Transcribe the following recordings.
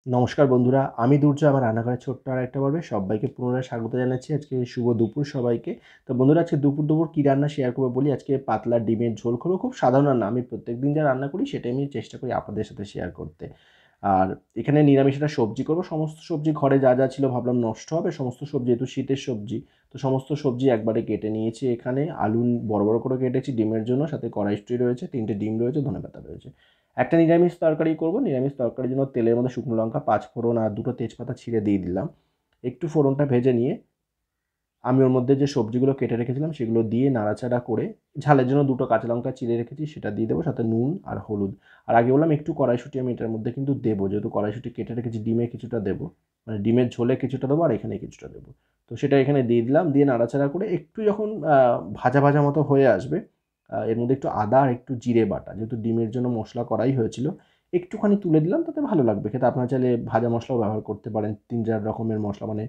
নমস্কার বন্ধুরা, আমি দুর্জয়। আমার রান্নাঘরের ছোট্ট আরেকটা পর্বে সবাইকে পুনরায় স্বাগত জানাচ্ছি। আজকে শুভ দুপুর সবাইকে। তো বন্ধুরা, আজকে দুপুর কী রান্না শেয়ার করবো বলি। আজকে পাতলা ডিমের ঝোল করবো। খুব সাধারণ রান্না, আমি প্রত্যেকদিন যা রান্না করি সেটাই আমি চেষ্টা করি আপনাদের সাথে শেয়ার করতে। আর এখানে নিরামিষ একটা সবজি করবো। সমস্ত সবজি ঘরে যা যা ছিল ভাবলাম নষ্ট হবে, সমস্ত সবজি, যেহেতু শীতের সবজি, তো সমস্ত সবজি একবারে কেটে নিয়েছি। এখানে আলু বড় বড় করে কেটেছি ডিমের জন্য, সাথে কড়াইশুঁটি রয়েছে, 3টে ডিম রয়েছে, ধনেপাতা রয়েছে। একটা নিরামিষ তরকারি করব। নিরামিষ তরকারির জন্য তেলের মধ্যে শুকনো লঙ্কা, 5 ফোড়ন আর 2টো তেজপাতা ছিঁড়ে দিয়ে দিলাম। একটু ফোড়নটা ভেজে নিয়ে আমি ওর মধ্যে যে সবজিগুলো কেটে রেখেছিলাম সেগুলো দিয়ে নাড়াচাড়া করে, ঝালের জন্য 2টো কাঁচা লঙ্কা চিড়ে রেখেছি সেটা দিয়ে দেবো, সাথে নুন আর হলুদ। আর আগে বললাম একটু কড়াইশুঁটি আমি এটার মধ্যে কিন্তু দেবো, যেহেতু কড়াইশুঁটি কেটে রেখেছি। ডিমে কিছুটা দেবো, মানে ডিমের ঝোলে কিছুটা দেবো আর এখানে কিছুটা দেবো। তো সেটা এখানে দিয়ে দিলাম, দিয়ে নাড়াচাড়া করে একটু যখন ভাজা ভাজা মতো হয়ে আসবে, এর মধ্যে একটু আদা আর একটু জিরে বাটা, যেহেতু ডিমের জন্য মশলা করাই হয়েছিল, একটুখানি তুলে দিলাম, তাতে ভালো লাগবে খেতে। আপনারা চাইলে ভাজা মশলাও ব্যবহার করতে পারেন, 3-4 রকমের মশলা, মানে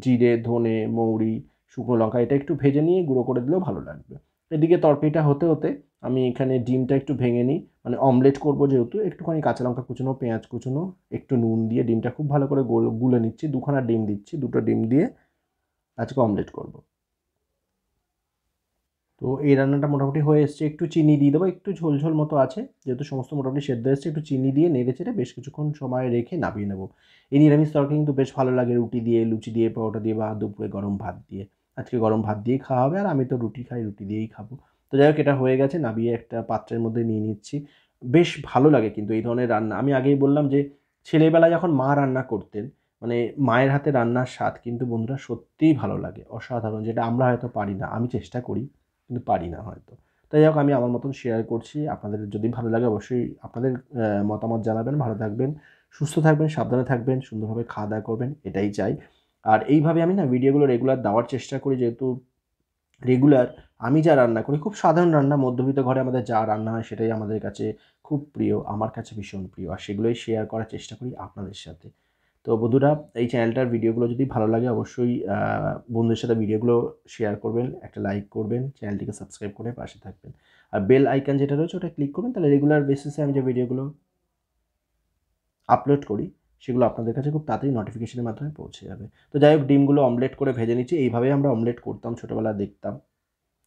জিরে, ধনে, মৌরি, শুকনো লঙ্কা, এটা একটু ভেজে নিয়ে গুঁড়ো করে দিলেও ভালো লাগবে। এদিকে তরকারিটা হতে হতে আমি এখানে ডিমটা একটু ভেঙে নিই, মানে অমলেট করবো যেহেতু, একটুখানি কাঁচা লঙ্কা কুচোনো, পেঁয়াজ কুচোনো, একটু নুন দিয়ে ডিমটা খুব ভালো করে গুলে নিচ্ছি। 2খানা ডিম দিচ্ছি, 2টো ডিম দিয়ে আজকে অমলেট করবো। তো এই রান্নাটা মোটামুটি হয়ে এসছে। একটু চিনি দিয়ে দেবো, একটু ঝোল ঝোল মতো আছে, যেহেতু সমস্ত মোটামুটি সেদ্ধ এসছে। একটু চিনি দিয়ে নেড়ে চেড়ে বেশ কিছুক্ষণ সময় রেখে নামিয়ে নেবো। এই নিরামিষ তরকারি কিন্তু বেশ ভালো লাগে রুটি দিয়ে, লুচি দিয়ে, পরোটা দিয়ে, বা দুপুরে গরম ভাত দিয়ে। আজকে গরম ভাত দিয়েই খাওয়া হবে, আর আমি তো রুটি খাই, রুটি দিয়েই খাবো। তো যাই হোক, এটা হয়ে গেছে, নামিয়ে একটা পাত্রের মধ্যে নিয়ে নিচ্ছি। বেশ ভালো লাগে কিন্তু এই ধরনের রান্না। আমি আগেই বললাম যে ছেলেবেলায় যখন মা রান্না করতেন, মানে মায়ের হাতে রান্নার স্বাদ কিন্তু বন্ধুরা সত্যিই ভালো লাগে, অসাধারণ, যেটা আমরা হয়তো পারি না। আমি চেষ্টা করি কিন্তু পারি না হয়তো। তাই হোক, আমি আমার মতন শেয়ার করছি। আপনাদের যদি ভালো লাগে অবশ্যই আপনাদের মতামত জানাবেন। ভালো থাকবেন, সুস্থ থাকবেন, সাবধানে থাকবেন, সুন্দরভাবে খাওয়া দাওয়া করবেন, এটাই চাই। আর এইভাবে আমি না ভিডিওগুলো রেগুলার দেওয়ার চেষ্টা করি, যেহেতু রেগুলার আমি যা রান্না করি খুব সাধারণ রান্না, মধ্যবিত্ত ঘরে আমাদের যা রান্না হয় সেটাই আমাদের কাছে খুব প্রিয়, আমার কাছে ভীষণ প্রিয়, আর সেগুলোই শেয়ার করার চেষ্টা করি আপনাদের সাথে। তো বন্ধুরা, এই চ্যানেলটার ভিডিওগুলো যদি ভালো লাগে অবশ্যই বন্ধুদের সাথে ভিডিওগুলো শেয়ার করবেন, একটা লাইক করবেন, চ্যানেলটিকে সাবস্ক্রাইব করে পাশে থাকবেন। আর বেল আইকন যেটা রয়েছে ওটা ক্লিক করবেন, তাহলে রেগুলার বেসিসে আমি যে ভিডিওগুলো আপলোড করি সেগুলো আপনাদের কাছে খুব তাড়াতাড়ি নোটিফিকেশনের মাধ্যমে পৌঁছে যাবে। তো যাই হোক, ডিমগুলো অমলেট করে ভেজে নিচ্ছি। এইভাবেই আমরা অমলেট করতাম, ছোটোবেলায় দেখতাম।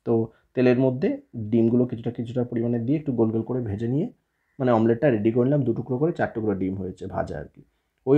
তো তেলের মধ্যে ডিমগুলো কিছুটা কিছুটা পরিমাণে দিয়ে একটু গোল গোল করে ভেজে নিয়ে, মানে অমলেটটা রেডি করে নিলাম। 2 টুকরো করে 4 টুকরো ডিম হয়েছে ভাজা আর কি।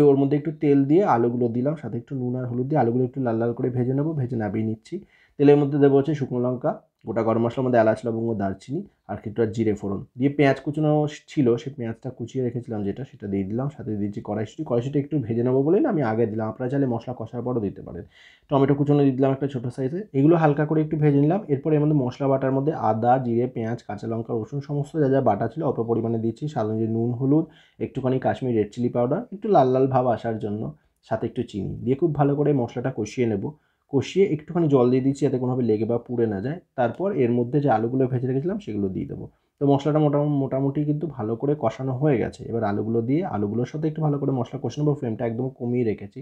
ওর মধ্যে একটু তেল দিয়ে আলুগুলো দিলাম, সাথে একটু নুন আর হলুদ দিয়ে আলুগুলো একটু লাল লাল করে ভেজে নেবো, ভেজে নামিয়ে নিচ্ছি। তেলের মধ্যে দেবো হচ্ছে শুকনো লঙ্কা, গোটা গরম মশলার মধ্যে এলাচ, লবঙ্গ, দারচিনি আর কিছুটা জিরে ফোড়ন দিয়ে, পেঁয়াজ কুচনো ছিল সেই পেঁয়াজটা কুচিয়ে রেখেছিলাম যেটা, সেটা দিয়ে দিলাম, সাথে দিয়েছি কড়াইশুঁটি একটু ভেজে নেবো বলেই না আমি আগে দিলাম, আপনারা চাইলে মশলা কষার পরও দিতে পারেন। টমেটো কুচনো দিয়ে দিলাম একটা ছোটো সাইজে। এগুলো হালকা করে একটু ভেজে নিলাম। এরপর এর মধ্যে মশলা বাটার মধ্যে আদা, জিরে, পেঁয়াজ, কাঁচা লঙ্কা, রসুন সমস্ত যা যা বাটা ছিল অল্প পরিমাণে দিচ্ছি। স্বাদ অনুযায়ী নুন, হলুদ, একটুখানি কাশ্মীরি রেড চিলি পাউডার, একটু লাল লাল ভাব আসার জন্য, সাথে একটু চিনি দিয়ে খুব ভালো করে মশলাটা কষিয়ে নেব। কষিয়ে একটুখানি জল দিয়ে দিচ্ছি যাতে কোনোভাবে লেগে বা পুড়ে না যায়। তারপর এর মধ্যে যে আলুগুলো ভেজে রেখেছিলাম সেগুলো দিয়ে দেবো। তো মশলাটা মোটামুটি কিন্তু ভালো করে কষানো হয়ে গেছে। এবার আলুগুলো দিয়ে আলুগুলোর সাথে একটু ভালো করে মশলা কষে নেবো। ফ্লেমটা একদম কমিয়ে রেখেছি।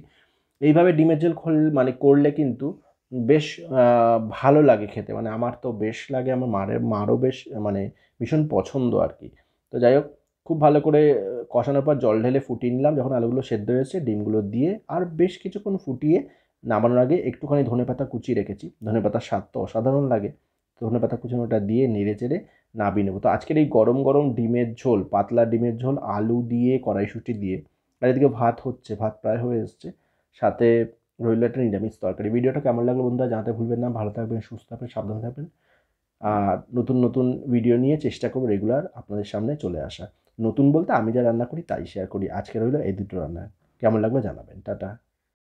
এইভাবে ডিমের ঝোল মানে করলে কিন্তু বেশ ভালো লাগে খেতে, মানে আমার তো বেশ লাগে, আমার মারও বেশ, মানে ভীষণ পছন্দ আর কি। তো যাই হোক, খুব ভালো করে কষানোর পর জল ঢেলে ফুটিয়ে নিলাম। যখন আলুগুলো সেদ্ধ হয়েছে ডিমগুলো দিয়ে আর বেশ কিছুক্ষণ ফুটিয়ে নামানোর আগে একটুখানি ধনেপাতা কুচিয়ে রেখেছি, ধনেপাতার স্বাদ তো অসাধারণ লাগে। ধনেপাতা কুচানোটা দিয়ে নেড়ে চেড়ে নামিয়ে নেবো। তো আজকের এই গরম গরম ডিমের ঝোল, পাতলা ডিমের ঝোল আলু দিয়ে, কড়াইশুঁটি দিয়ে, আর এদিকে ভাত হচ্ছে, ভাত প্রায় হয়ে এসছে, সাথে রইল একটা নিরামিষ তরকারি। ভিডিওটা কেমন লাগলো বন্ধুরা জানাতে ভুলবেন না। ভালো থাকবেন, সুস্থ থাকবেন, সাবধানে থাকবেন। আর নতুন নতুন ভিডিও নিয়ে চেষ্টা করবো রেগুলার আপনাদের সামনে চলে আসা। নতুন বলতে আমি যা রান্না করি তাই শেয়ার করি। আজকে রইল এই দুটো রান্না। কেমন লাগলো জানাবেন। টাটা।